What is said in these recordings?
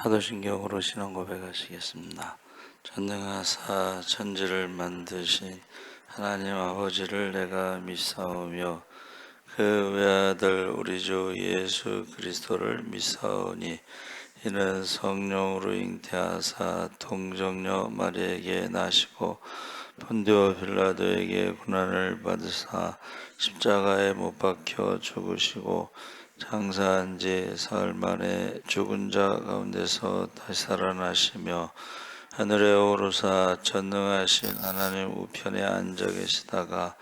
사도신경으로 신앙 고백하시겠습니다. 전능하사 천지를 만드신 하나님 아버지를 내가 믿사오며 그 외아들 우리 주 예수 그리스도를 믿사오니 이는 성령으로 잉태하사 동정녀 마리에게 나시고 본디오 빌라도에게 고난을 받으사 십자가에 못 박혀 죽으시고 장사한 지 사흘 만에 죽은 자 가운데서 다시 살아나시며 하늘에 오르사 전능하신 하나님 우편에 앉아 계시다가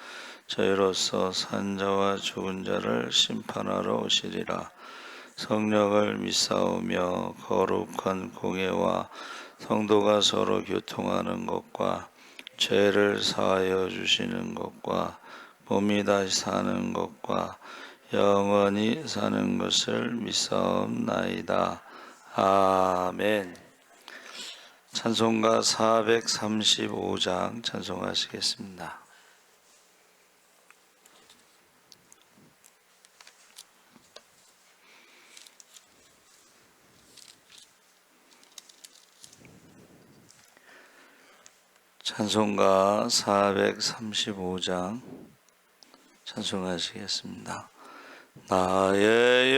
저희로서 산 자와 죽은 자를 심판하러 오시리라. 성령을 믿사오며 거룩한 공예와 성도가 서로 교통하는 것과 죄를 사하여 주시는 것과 몸이 다시 사는 것과 영원히 사는 것을 믿사옵나이다. 아멘. 찬송가 435장 찬송하시겠습니다. 찬송가 435장 찬송하시겠습니다. 나의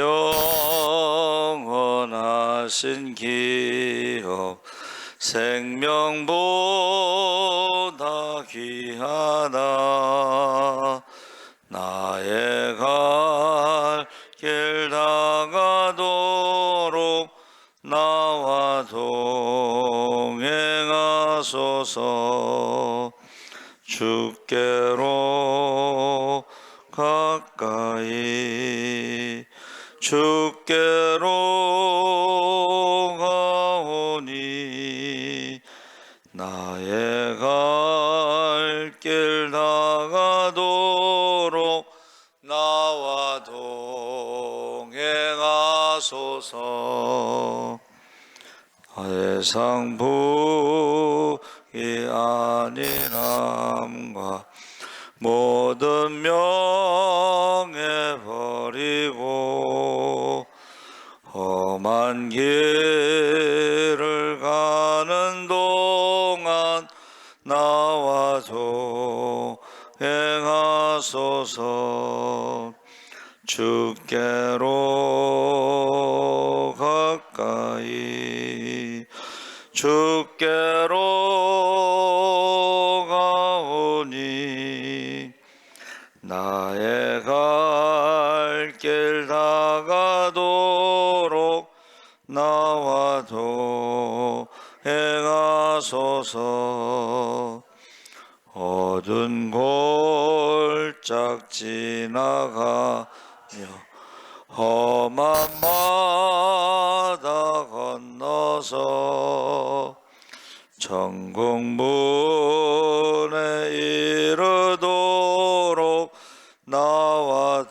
영원하신 기업 생명보다 귀하다. 나의 갈 길 다가도록 나와 동행하소서. 주께로 가까이 주께로 가오니 나의 갈 길 다가도록 나와 동행하소서. 나의 상북이 아니함과 모든 명예 버리고 험한 길을 가는 동안 나와 동행하소서. 주께로 가까이 주께로 가오니 나의 갈 길 다가도록 나와 동행하소서. 어두운 골짝 지나가며 험한 바다 건너서 천국 문에 이르도록 나와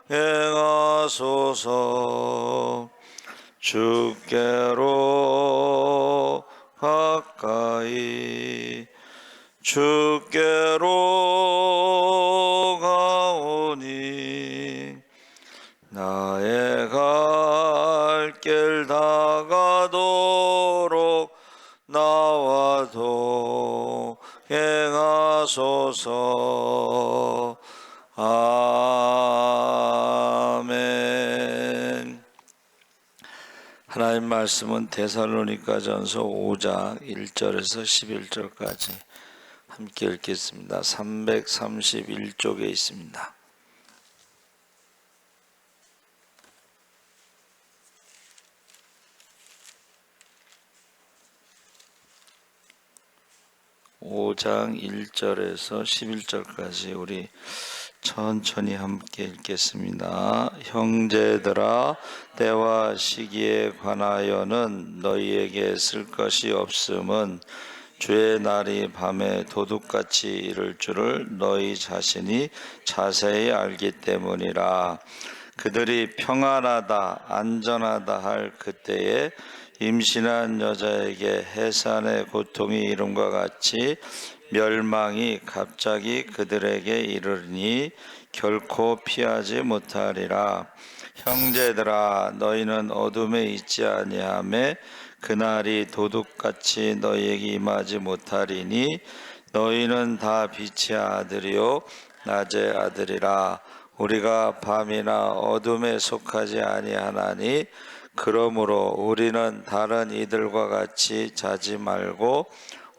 동행하소서. 주께로 가까이 주께로 가오니 나의 갈 길 다가도록 나와 동행하소서. 아멘. 하나님 말씀은 데살로니가전서 5장 1절에서 11절까지 함께 읽겠습니다. 331쪽에 있습니다. (5장) 1절에서 11절까지 우리 천천히 함께 읽겠습니다. 형제들아, 때와 시기에 관하여는 너희에게 쓸 것이 없음은 주의 날이 밤에 도둑같이 이를 줄을 너희 자신이 자세히 알기 때문이라. 그들이 평안하다 안전하다 할 그때에 임신한 여자에게 해산의 고통이 이름과 같이 멸망이 갑자기 그들에게 이르니 결코 피하지 못하리라. 형제들아, 너희는 어둠에 있지 아니하매 그날이 도둑같이 너희에게 임하지 못하리니 너희는 다 빛의 아들이요 낮의 아들이라. 우리가 밤이나 어둠에 속하지 아니하나니 그러므로 우리는 다른 이들과 같이 자지 말고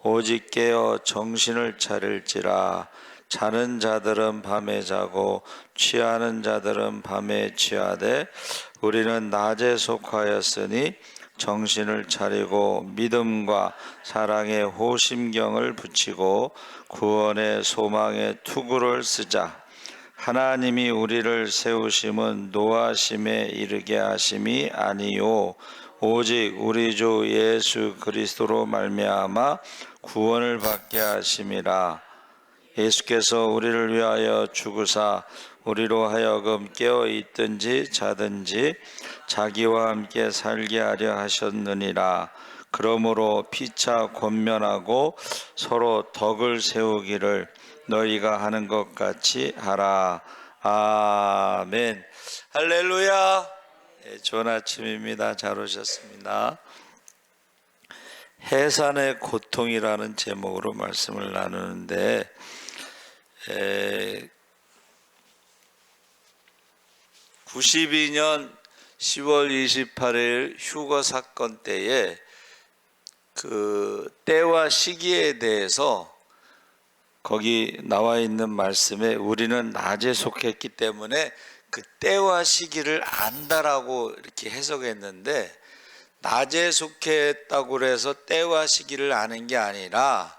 오직 깨어 정신을 차릴지라. 자는 자들은 밤에 자고 취하는 자들은 밤에 취하되 우리는 낮에 속하였으니 정신을 차리고 믿음과 사랑의 호심경을 붙이고 구원의 소망의 투구를 쓰자. 하나님이 우리를 세우심은 노하심에 이르게 하심이 아니요 오직 우리 주 예수 그리스도로 말미암아 구원을 받게 하심이라. 예수께서 우리를 위하여 죽으사 우리로 하여금 깨어 있든지 자든지 자기와 함께 살게 하려 하셨느니라. 그러므로 피차 권면하고 서로 덕을 세우기를 너희가 하는 것 같이 하라. 아멘. 할렐루야. 좋은 아침입니다. 잘 오셨습니다. 해산의 고통이라는 제목으로 말씀을 나누는데 92년 10월 28일 휴거 사건 때에 그 때와 시기에 대해서 거기 나와 있는 말씀에 우리는 낮에 속했기 때문에 그 때와 시기를 안다라고 이렇게 해석했는데, 낮에 속했다고 해서 때와 시기를 아는 게 아니라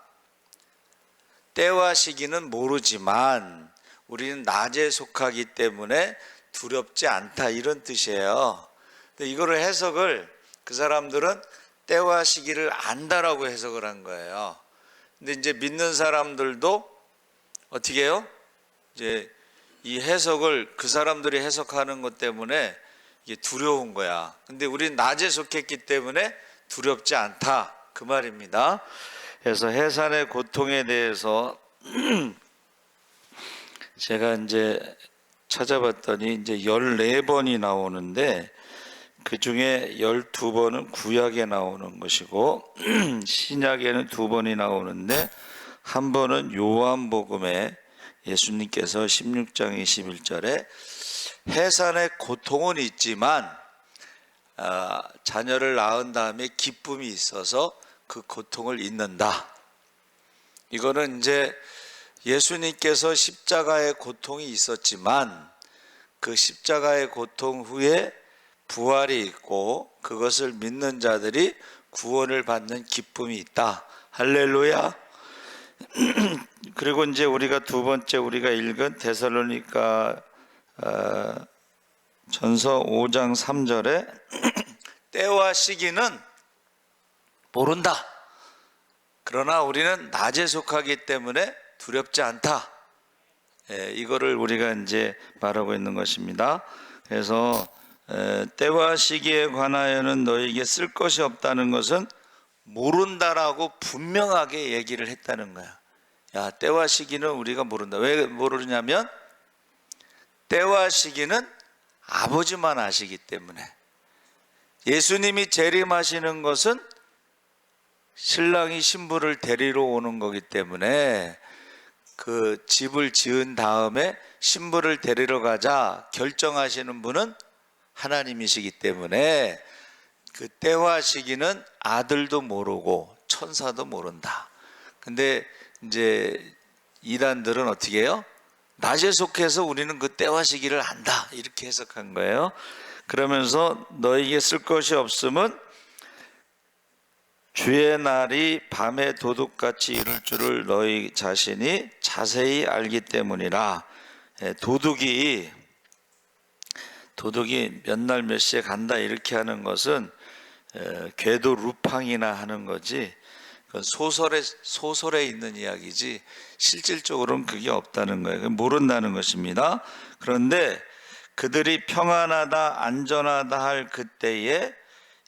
때와 시기는 모르지만 우리는 낮에 속하기 때문에 두렵지 않다, 이런 뜻이에요. 근데 이거를 해석을 그 사람들은 때와 시기를 안다라고 해석을 한 거예요. 근데 이제 믿는 사람들도 어떻게 해요? 이제 이 해석을 그 사람들이 해석하는 것 때문에 이게 두려운 거야. 근데 우리는 낮에 속했기 때문에 두렵지 않다, 그 말입니다. 그래서 해산의 고통에 대해서 제가 이제 찾아봤더니 이제 14번이 나오는데 그 중에 12번은 구약에 나오는 것이고 신약에는 2번이 나오는데 한 번은 요한복음에 예수님께서 16장 21절에 해산의 고통은 있지만 자녀를 낳은 다음에 기쁨이 있어서 그 고통을 잊는다. 이거는 이제 예수님께서 십자가의 고통이 있었지만 그 십자가의 고통 후에 부활이 있고 그것을 믿는 자들이 구원을 받는 기쁨이 있다. 할렐루야. 그리고 이제 우리가 두 번째 우리가 읽은 데살로니가 전서 5장 3절에 때와 시기는 모른다. 그러나 우리는 낮에 속하기 때문에 두렵지 않다. 이거를 우리가 이제 말하고 있는 것입니다. 그래서 때와 시기에 관하여는 너에게 쓸 것이 없다는 것은 모른다라고 분명하게 얘기를 했다는 거야. 야, 때와 시기는 우리가 모른다. 왜 모르냐면 때와 시기는 아버지만 아시기 때문에. 예수님이 재림하시는 것은 신랑이 신부를 데리러 오는 거기 때문에 그 집을 지은 다음에 신부를 데리러 가자 결정하시는 분은 하나님이시기 때문에 그 때와 시기는 아들도 모르고 천사도 모른다. 근데 이제 이단들은 어떻게 해요? 낮에 속해서 우리는 그 때와 시기를 안다, 이렇게 해석한 거예요. 그러면서 너에게 쓸 것이 없음은 주의 날이 밤에 도둑같이 이룰 줄을 너희 자신이 자세히 알기 때문이라. 도둑이 몇 날 몇 시에 간다 이렇게 하는 것은 궤도 루팡이나 하는 거지, 소설에 있는 이야기지 실질적으로는 그게 없다는 거예요. 모른다는 것입니다. 그런데 그들이 평안하다 안전하다 할 그때에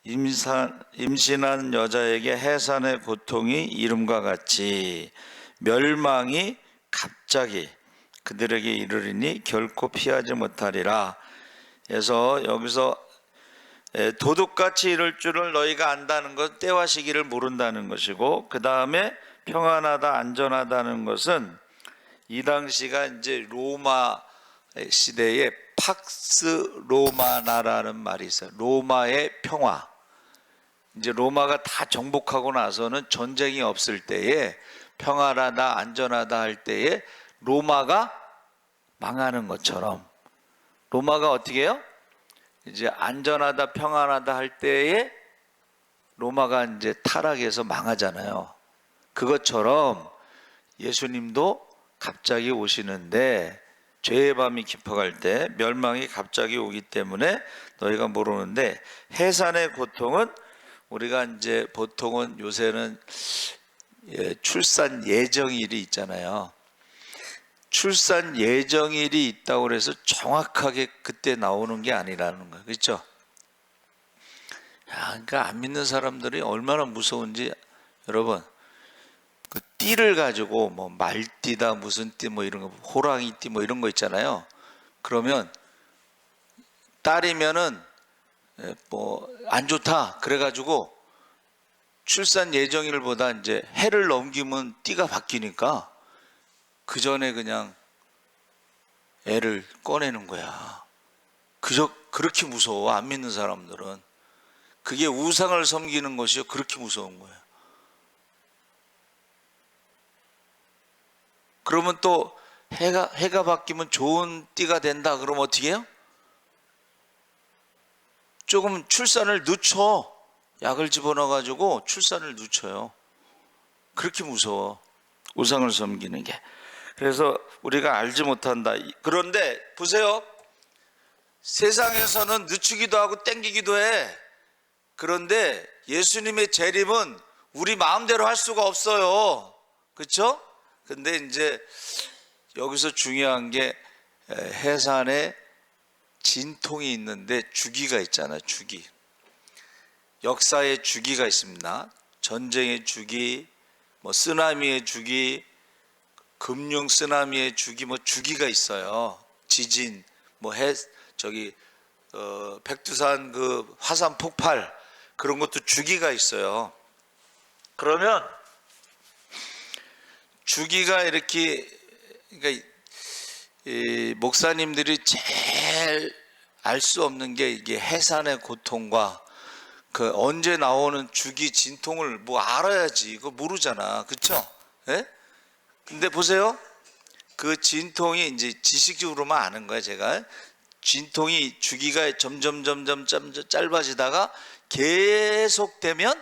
임신한 여자에게 해산의 고통이 이름과 같이 멸망이 갑자기 그들에게 이르리니 결코 피하지 못하리라. 그래서 여기서 도둑같이 이럴 줄을 너희가 안다는 것, 때와 시기를 모른다는 것이고, 그 다음에 평안하다 안전하다는 것은 이 당시가 이제 로마 시대에 팍스 로마나라는 말이 있어요. 로마의 평화. 이제 로마가 다 정복하고 나서는 전쟁이 없을 때에 평안하다 안전하다 할 때에 로마가 망하는 것처럼, 로마가 어떻게 해요? 이제 안전하다 평안하다 할 때에 로마가 이제 타락해서 망하잖아요. 그것처럼 예수님도 갑자기 오시는데, 죄의 밤이 깊어갈 때 멸망이 갑자기 오기 때문에 너희가 모르는데, 해산의 고통은 우리가 이제 보통은 요새는 출산 예정일이 있잖아요. 출산 예정일이 있다고 해서 정확하게 그때 나오는 게 아니라는 거예요. 그렇죠? 그러니까 안 믿는 사람들이 얼마나 무서운지, 여러분, 그 띠를 가지고 뭐 말띠다 무슨 띠 뭐 이런 거, 호랑이띠 뭐 이런 거 있잖아요. 그러면 딸이면은 뭐 안 좋다 그래가지고 출산 예정일보다 이제 해를 넘기면 띠가 바뀌니까 그 전에 그냥 애를 꺼내는 거야. 그렇게 무서워. 안 믿는 사람들은. 그게 우상을 섬기는 것이요, 그렇게 무서운 거예요. 그러면 또 해가 바뀌면 좋은 띠가 된다 그러면 어떻게 해요? 조금 출산을 늦춰. 약을 집어넣어 가지고 출산을 늦춰요. 그렇게 무서워, 우상을 섬기는 게. 그래서 우리가 알지 못한다. 그런데 보세요, 세상에서는 늦추기도 하고 땡기기도 해. 그런데 예수님의 재림은 우리 마음대로 할 수가 없어요. 그렇죠? 근데 이제 여기서 중요한 게 해산에 진통이 있는데 주기가 있잖아요. 주기. 역사의 주기가 있습니다. 전쟁의 주기, 뭐 쓰나미의 주기, 금융 쓰나미의 주기, 뭐 주기가 있어요. 지진, 뭐 백두산 그 화산 폭발, 그런 것도 주기가 있어요. 그러면 주기가 이렇게, 그러니까 이 목사님들이 제일 알 수 없는 게 이게 해산의 고통과 그 언제 나오는 주기 진통을 뭐 알아야지. 이거 모르잖아. 그렇죠? 예? 근데 보세요. 그 진통이 이제 지식적으로만 아는 거야, 제가. 진통이 주기가 점점 짧아지다가 계속되면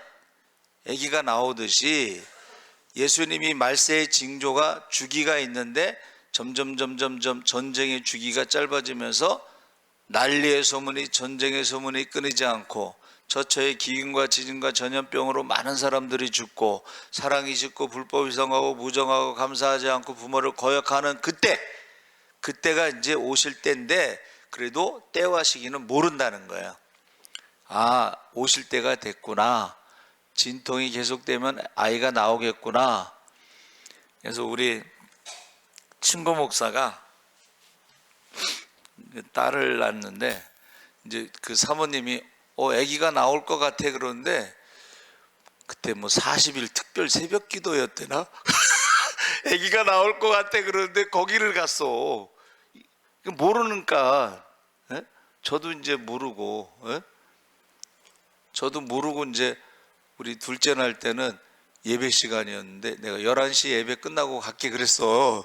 아기가 나오듯이 예수님이 말세의 징조가 주기가 있는데 점점 전쟁의 주기가 짧아지면서 난리의 소문이, 전쟁의 소문이 끊이지 않고 저처의 기근과 지진과 전염병으로 많은 사람들이 죽고 사랑이 식고 불법이 성하고 무정하고 감사하지 않고 부모를 거역하는 그때가 이제 오실 때인데, 그래도 때와 시기는 모른다는 거예요. 아, 오실 때가 됐구나. 진통이 계속되면 아이가 나오겠구나. 그래서 우리 친구 목사가 딸을 낳았는데 이제 그 사모님이 아기가 나올 것 같아 그러는데, 그때 뭐 40일 특별 새벽 기도였대나? 아기가 나올 것 같아 그러는데 거기를 갔어. 모르니까. 예? 저도 이제 모르고, 예? 저도 모르고 이제 우리 둘째 날 때는 예배 시간이었는데 내가 11시 예배 끝나고 갈게 그랬어.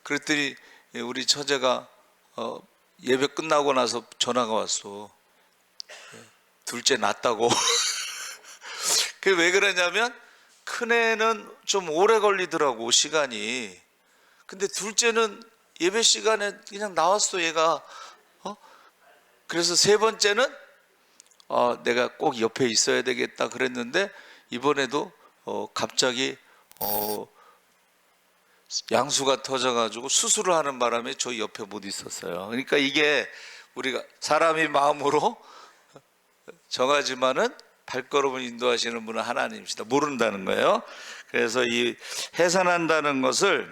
그랬더니 우리 처제가 예배 끝나고 나서 전화가 왔어. 둘째 낳았다고. 그게 왜 그러냐면 큰애는 좀 오래 걸리더라고, 시간이. 근데 둘째는 예배 시간에 그냥 나왔어, 얘가. 그래서 세 번째는 내가 꼭 옆에 있어야 되겠다 그랬는데, 이번에도 갑자기 양수가 터져가지고 수술을 하는 바람에 저 옆에 못 있었어요. 그러니까 이게 우리가 사람이 마음으로 정하지만은 발걸음을 인도하시는 분은 하나님이시다. 모른다는 거예요. 그래서 이 해산한다는 것을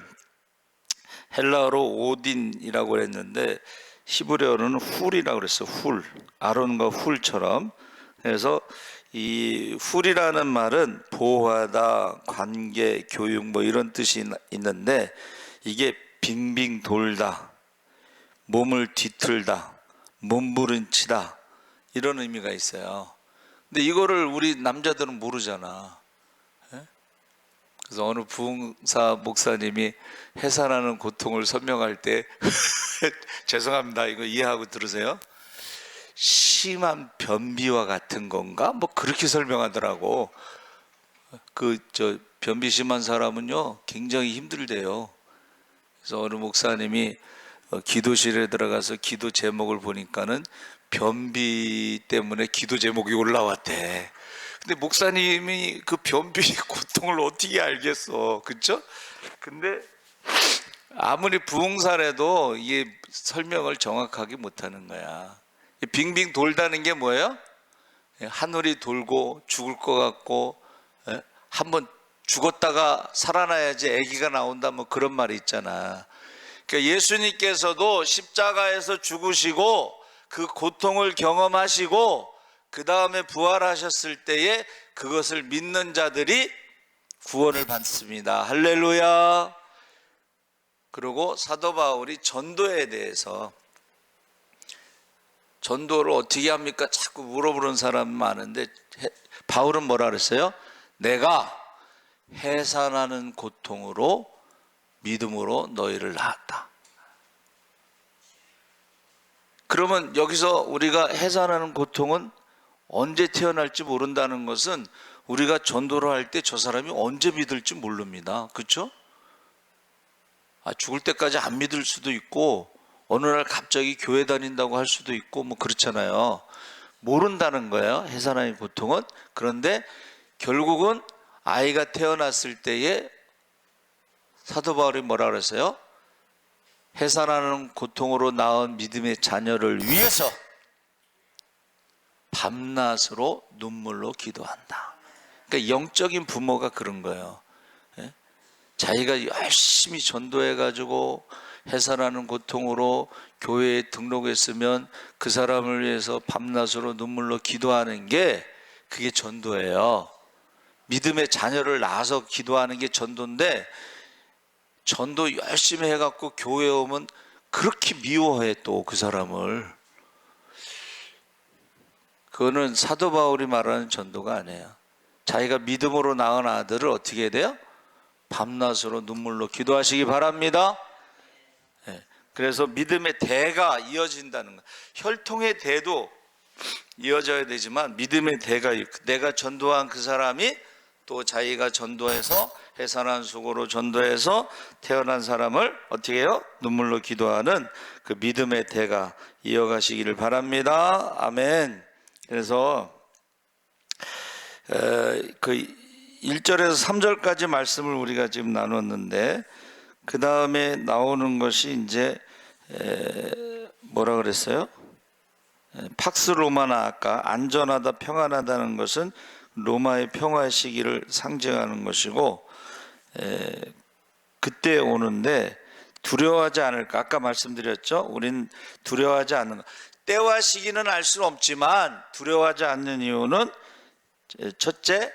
헬라어로 오딘이라고 했는데 히브리어로는 훌이라고 그랬어요. 훌, 아론과 훌처럼. 그래서 이 훌이라는 말은 보호하다, 관계, 교육 뭐 이런 뜻이 있는데, 이게 빙빙 돌다, 몸을 뒤틀다, 몸부림치다, 이런 의미가 있어요. 근데 이거를 우리 남자들은 모르잖아. 그래서 어느 부흥사 목사님이 해산하는 고통을 설명할 때 죄송합니다, 이거 이해하고 들으세요. 심한 변비와 같은 건가? 뭐 그렇게 설명하더라고. 변비 심한 사람은요 굉장히 힘들대요. 그래서 어느 목사님이 기도실에 들어가서 기도 제목을 보니까는 변비 때문에 기도 제목이 올라왔대. 근데 목사님이 그 변비 고통을 어떻게 알겠어, 그쵸? 근데 아무리 부흥사라도 이게 설명을 정확하게 못하는 거야. 빙빙 돌다는 게 뭐예요? 하늘이 돌고 죽을 것 같고, 한번 죽었다가 살아나야지 아기가 나온다, 뭐 그런 말이 있잖아. 그러니까 예수님께서도 십자가에서 죽으시고 그 고통을 경험하시고 그 다음에 부활하셨을 때에 그것을 믿는 자들이 구원을 받습니다. 할렐루야. 그리고 사도 바울이 전도에 대해서, 전도를 어떻게 합니까? 자꾸 물어보는 사람 많은데 바울은 뭐라 그랬어요? 내가 해산하는 고통으로 믿음으로 너희를 낳았다. 그러면 여기서 우리가 해산하는 고통은 언제 태어날지 모른다는 것은 우리가 전도를 할 때 저 사람이 언제 믿을지 모릅니다. 그렇죠? 죽을 때까지 안 믿을 수도 있고 어느 날 갑자기 교회 다닌다고 할 수도 있고 뭐 그렇잖아요. 모른다는 거예요, 해산하는 고통은. 그런데 결국은 아이가 태어났을 때에 사도 바울이 뭐라 그랬어요? 해산하는 고통으로 낳은 믿음의 자녀를 위해서 밤낮으로 눈물로 기도한다. 그러니까 영적인 부모가 그런 거예요. 자기가 열심히 전도해가지고 해산하는 고통으로 교회에 등록했으면 그 사람을 위해서 밤낮으로 눈물로 기도하는 게 그게 전도예요. 믿음의 자녀를 낳아서 기도하는 게 전도인데, 전도 열심히 해갖고 교회에 오면 그렇게 미워해 또 그 사람을. 그거는 사도 바울이 말하는 전도가 아니에요. 자기가 믿음으로 낳은 아들을 어떻게 해야 돼요? 밤낮으로 눈물로 기도하시기 바랍니다. 그래서 믿음의 대가 이어진다는 거. 혈통의 대도 이어져야 되지만 믿음의 대가, 내가 전도한 그 사람이 또 자기가 전도해서 해산한 수고로 전도해서 태어난 사람을 어떻게 해요? 눈물로 기도하는 그 믿음의 대가 이어가시기를 바랍니다. 아멘. 그래서 그 1절에서 3절까지 말씀을 우리가 지금 나눴는데, 그 다음에 나오는 것이 이제 뭐라 그랬어요? 팍스 로마나, 아까 안전하다, 평안하다는 것은 로마의 평화의 시기를 상징하는 것이고, 그때 오는데 두려워하지 않을까? 아까 말씀드렸죠? 우린 두려워하지 않는 것. 때와 시기는 알 수는 없지만 두려워하지 않는 이유는, 첫째,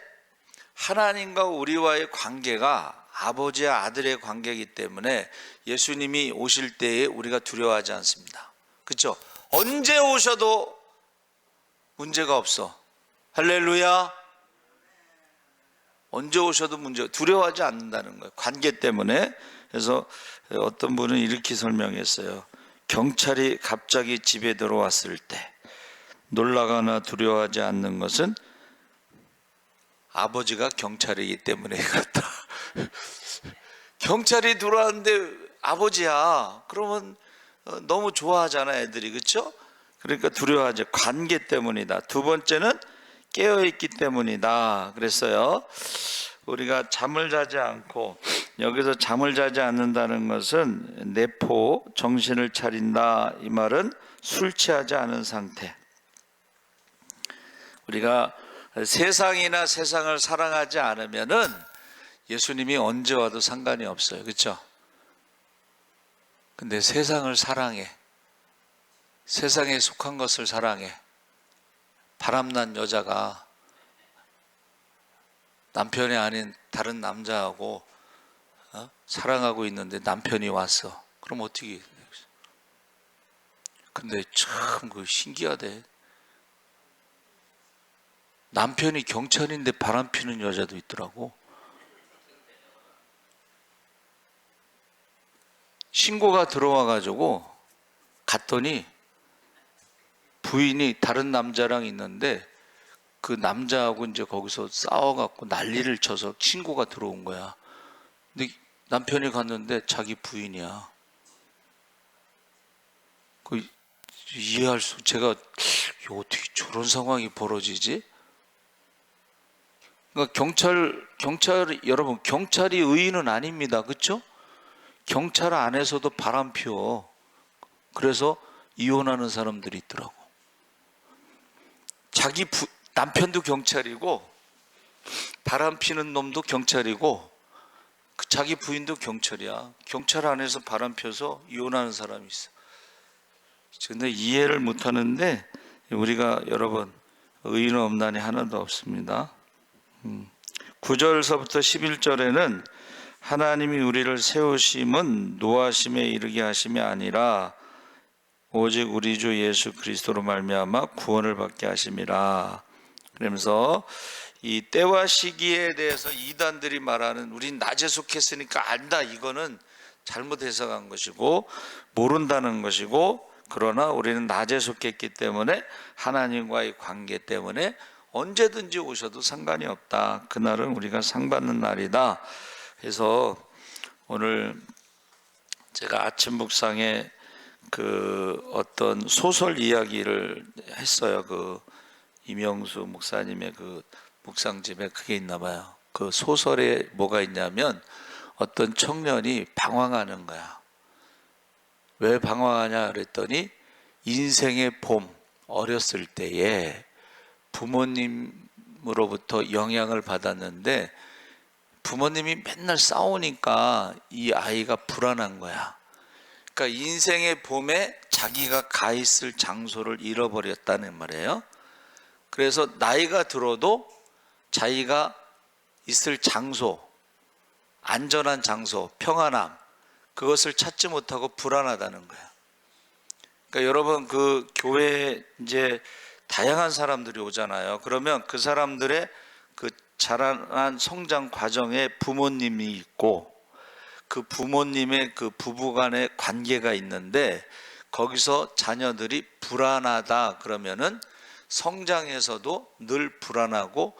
하나님과 우리와의 관계가 아버지와 아들의 관계이기 때문에 예수님이 오실 때에 우리가 두려워하지 않습니다. 그렇죠? 언제 오셔도 문제가 없어. 할렐루야. 언제 오셔도 두려워하지 않는다는 거예요. 관계 때문에. 그래서 어떤 분은 이렇게 설명했어요. 경찰이 갑자기 집에 들어왔을 때 놀라거나 두려워하지 않는 것은 아버지가 경찰이기 때문에 그렇다. 경찰이 들어왔는데 아버지야, 그러면 너무 좋아하잖아, 애들이. 그렇죠? 그러니까 두려워하지, 관계 때문이다. 두 번째는 깨어있기 때문이다 그랬어요. 우리가 잠을 자지 않고, 여기서 잠을 자지 않는다는 것은 내포, 정신을 차린다, 이 말은 술 취하지 않은 상태. 우리가 세상이나 세상을 사랑하지 않으면은 예수님이 언제 와도 상관이 없어요. 그렇죠? 근데 세상을 사랑해. 세상에 속한 것을 사랑해. 바람난 여자가 남편이 아닌 다른 남자하고 사랑하고 있는데 남편이 왔어. 그럼 어떻게? 근데 참 그 신기하대. 남편이 경찰인데 바람 피는 여자도 있더라고. 신고가 들어와가지고 갔더니 부인이 다른 남자랑 있는데 그 남자하고 이제 거기서 싸워갖고 난리를 쳐서 신고가 들어온 거야. 근데 남편이 갔는데 자기 부인이야. 그 이해할 수, 제가 어떻게 저런 상황이 벌어지지? 그러니까 경찰 여러분, 경찰이 의인은 아닙니다. 그렇죠? 경찰 안에서도 바람 피워. 그래서 이혼하는 사람들이 있더라고. 남편도 경찰이고 바람 피는 놈도 경찰이고 자기 부인도 경찰이야. 경찰 안에서 바람 펴서 이혼하는 사람이 있어. 근데 이해를 못 하는데 우리가 여러분 의인은 없나니 하나도 없습니다. 9절서부터 11절에는 하나님이 우리를 세우심은 노하심에 이르게 하심이 아니라 오직 우리 주 예수 그리스도로 말미암아 구원을 받게 하심이라. 그러면서 이 때와 시기에 대해서 이단들이 말하는 우린 낮에 속했으니까 안다, 이거는 잘못 해석한 것이고 모른다는 것이고, 그러나 우리는 낮에 속했기 때문에 하나님과의 관계 때문에 언제든지 오셔도 상관이 없다. 그날은 우리가 상 받는 날이다. 그래서 오늘 제가 아침 묵상에 그 어떤 소설 이야기를 했어요. 그 이명수 목사님의 그 묵상집에 그게 있나 봐요. 그 소설에 뭐가 있냐면 어떤 청년이 방황하는 거야. 왜 방황하냐 그랬더니 인생의 봄, 어렸을 때에 부모님으로부터 영향을 받았는데 부모님이 맨날 싸우니까 이 아이가 불안한 거야. 그러니까 인생의 봄에 자기가 가 있을 장소를 잃어버렸다는 말이에요. 그래서 나이가 들어도 자기가 있을 장소, 안전한 장소, 평안함, 그것을 찾지 못하고 불안하다는 거야. 그러니까 여러분, 그 교회에 이제 다양한 사람들이 오잖아요. 그러면 그 사람들의 그 자라난 성장 과정에 부모님이 있고 그 부모님의 그 부부간의 관계가 있는데 거기서 자녀들이 불안하다 그러면은 성장에서도 늘 불안하고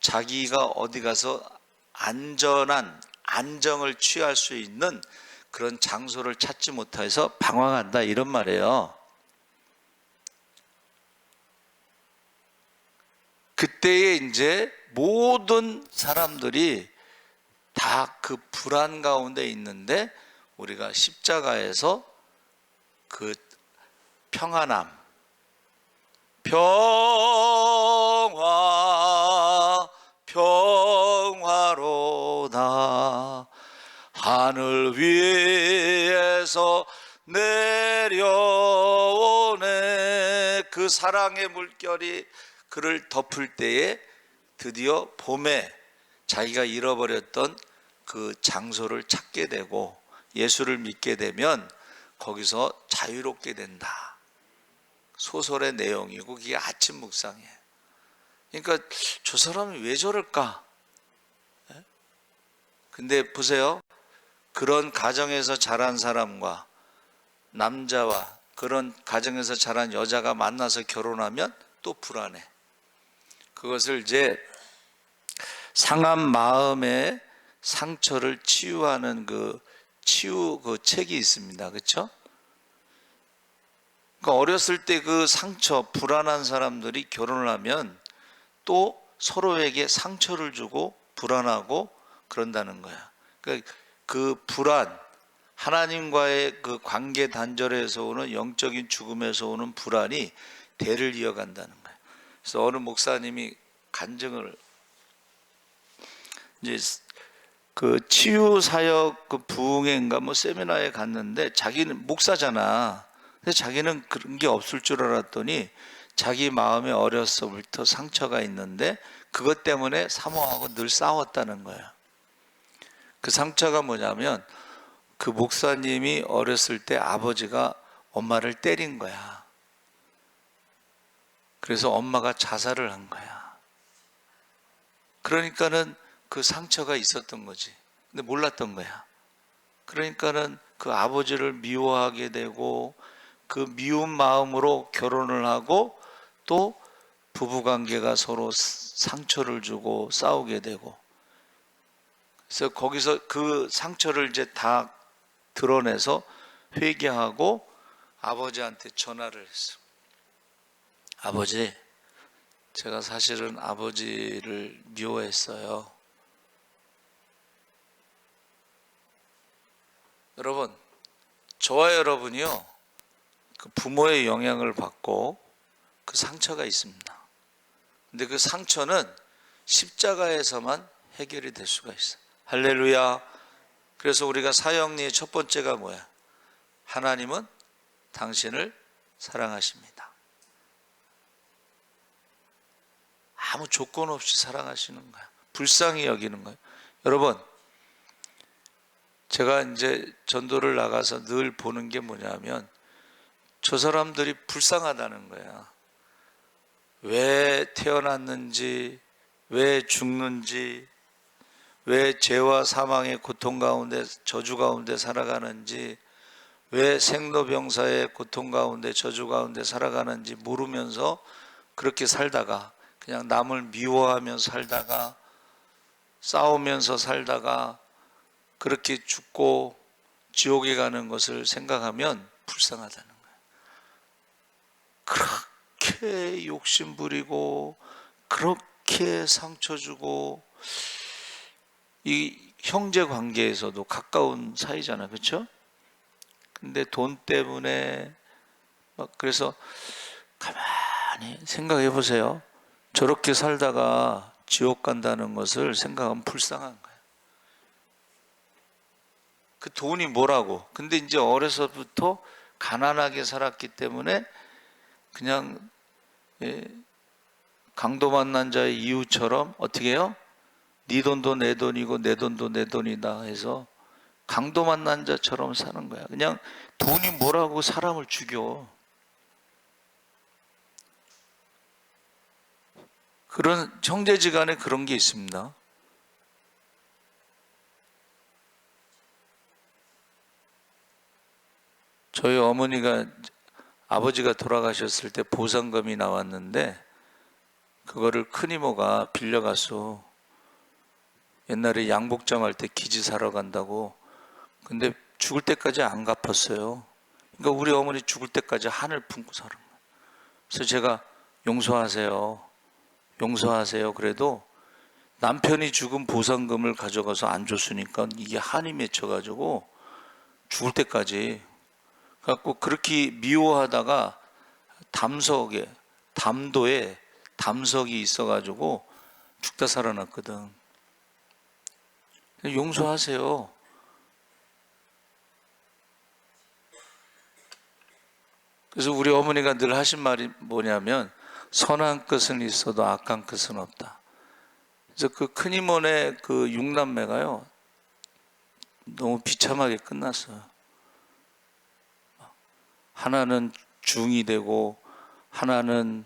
자기가 어디 가서 안전한 안정을 취할 수 있는 그런 장소를 찾지 못해서 방황한다, 이런 말이에요. 그때에 이제 모든 사람들이 다 그 불안 가운데 있는데 우리가 십자가에서 그 평안함, 평화로다 하늘 위에서 내려오네, 그 사랑의 물결이 그를 덮을 때에 드디어 봄에 자기가 잃어버렸던 그 장소를 찾게 되고 예수를 믿게 되면 거기서 자유롭게 된다. 소설의 내용이고 그게 아침 묵상이에요. 그러니까 저 사람이 왜 저럴까? 근데 보세요. 그런 가정에서 자란 사람과 남자와 그런 가정에서 자란 여자가 만나서 결혼하면 또 불안해. 그것을 이제 상한 마음의 상처를 치유하는 그 책이 있습니다. 그렇죠? 그러니까 어렸을 때 그 상처, 불안한 사람들이 결혼을 하면 또 서로에게 상처를 주고 불안하고 그런다는 거야. 그러니까 그 불안, 하나님과의 그 관계 단절에서 오는 영적인 죽음에서 오는 불안이 대를 이어간다는 거야. 그래서 어느 목사님이 간증을, 이제 그 치유 사역 그 부흥회인가 뭐 세미나에 갔는데 자기는 목사잖아. 근데 자기는 그런 게 없을 줄 알았더니 자기 마음에 어려서부터 상처가 있는데 그것 때문에 사모하고 늘 싸웠다는 거야. 그 상처가 뭐냐면 그 목사님이 어렸을 때 아버지가 엄마를 때린 거야. 그래서 엄마가 자살을 한 거야. 그러니까는 그 상처가 있었던 거지. 근데 몰랐던 거야. 그러니까는 그 아버지를 미워하게 되고 그 미운 마음으로 결혼을 하고 또 부부관계가 서로 상처를 주고 싸우게 되고, 그래서 거기서 그 상처를 이제 다 드러내서 회개하고 아버지한테 전화를 했어. 아버지, 제가 사실은 아버지를 미워했어요. 여러분, 저와 여러분이요, 그 부모의 영향을 받고 그 상처가 있습니다. 근데 그 상처는 십자가에서만 해결이 될 수가 있어. 할렐루야. 그래서 우리가 사형리의 첫 번째가 뭐야? 하나님은 당신을 사랑하십니다. 아무 조건 없이 사랑하시는 거야. 불쌍히 여기는 거예요. 여러분, 제가 이제 전도를 나가서 늘 보는 게 뭐냐면 저 사람들이 불쌍하다는 거야. 왜 태어났는지, 왜 죽는지, 왜 죄와 사망의 고통 가운데, 저주 가운데 살아가는지, 왜 생로병사의 고통 가운데, 저주 가운데 살아가는지 모르면서 그렇게 살다가 그냥 남을 미워하면서 살다가 싸우면서 살다가 그렇게 죽고 지옥에 가는 것을 생각하면 불쌍하다는 거예요. 그렇게 욕심 부리고 그렇게 상처 주고, 이 형제 관계에서도 가까운 사이잖아, 그렇죠? 근데 돈 때문에 막, 그래서 가만히 생각해 보세요. 저렇게 살다가 지옥 간다는 것을 생각하면 불쌍한 거예요. 그 돈이 뭐라고? 근데 이제 어려서부터 가난하게 살았기 때문에 그냥 강도 만난 자의 이유처럼 어떻게 해요? 네 돈도 내 돈이고 내 돈도 내 돈이다 해서 강도 만난 자처럼 사는 거야. 그냥 돈이 뭐라고 사람을 죽여. 그런 형제지간에 그런 게 있습니다. 저희 어머니가 아버지가 돌아가셨을 때 보상금이 나왔는데 그거를 큰 이모가 빌려가서 옛날에 양복점 할 때 기지 사러 간다고, 근데 죽을 때까지 안 갚았어요. 그러니까 우리 어머니 죽을 때까지 한을 품고 사는 거예요. 그래서 제가 용서하세요, 용서하세요 그래도 남편이 죽은 보상금을 가져가서 안 줬으니까 이게 한이 맺혀가지고 죽을 때까지 갖고 그렇게 미워하다가 담도에 담석이 있어가지고 죽다 살아났거든. 용서하세요. 그래서 우리 어머니가 늘 하신 말이 뭐냐면 선한 끝은 있어도 악한 끝은 없다. 그래서 그 큰 이모네 그 육남매가요 너무 비참하게 끝났어요. 하나는 중이 되고 하나는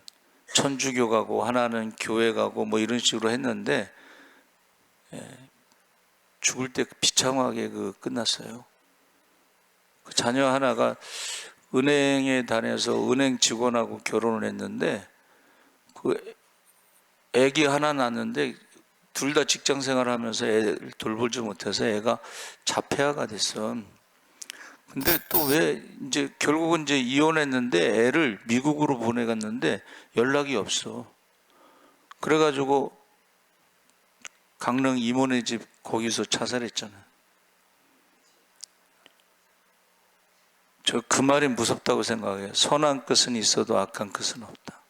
천주교 가고 하나는 교회 가고 뭐 이런 식으로 했는데 죽을 때 비참하게 끝났어요. 그 자녀 하나가 은행에 다녀서 은행 직원하고 결혼을 했는데 그 애기 하나 낳았는데 둘 다 직장 생활하면서 애를 돌보지 못해서 애가 자폐아가 됐어. 근데 또 왜 이제 결국은 이제 이혼했는데 애를 미국으로 보내갔는데 연락이 없어. 그래가지고 강릉 이모네 집 거기서 자살했잖아. 저 그 말이 무섭다고 생각해요. 선한 끝은 있어도 악한 끝은 없다.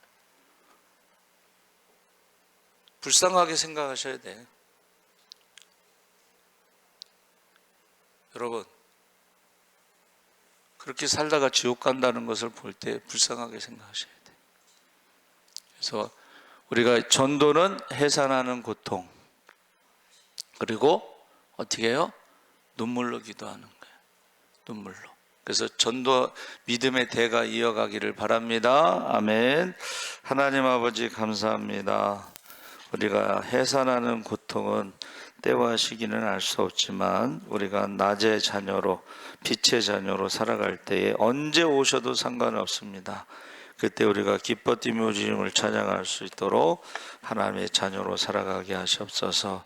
불쌍하게 생각하셔야 돼. 여러분, 그렇게 살다가 지옥 간다는 것을 볼 때 불쌍하게 생각하셔야 돼요. 그래서 우리가 전도는 해산하는 고통, 그리고 어떻게 해요? 눈물로 기도하는 거예요. 눈물로. 그래서 전도 믿음의 대가 이어가기를 바랍니다. 아멘. 하나님 아버지 감사합니다. 우리가 해산하는 고통은 때와 시기는 알 수 없지만 우리가 낮의 자녀로 빛의 자녀로 살아갈 때에 언제 오셔도 상관없습니다. 그때 우리가 기뻐 뛰며 주님을 찬양할 수 있도록 하나님의 자녀로 살아가게 하시옵소서.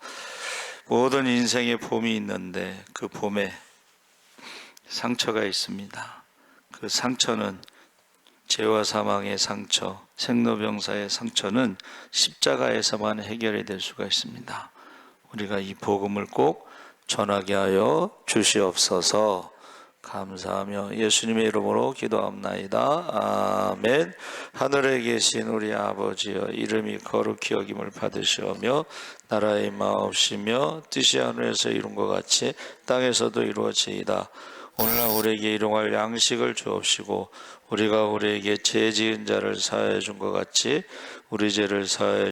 모든 인생의 봄이 있는데 그 봄에 상처가 있습니다. 그 상처는 죄와 사망의 상처, 생로병사의 상처는 십자가에서만 해결이 될 수가 있습니다. 우리가 이 복음을 꼭 전하게 하여 주시옵소서. 감사하며 예수님의 이름으로 기도합나이다. 아멘. 하늘에 계신 우리 아버지여, 이름이 거룩히 여김을 받으시오며 나라의 마옵시며 뜻이 하늘에서 이룬 것 같이 땅에서도 이루어지이다. 오늘날 우리에게 일용할 양식을 주옵시고 우리가 우리에게 죄 지은 자를 사하여 준 것 같이 우리 죄를 사하여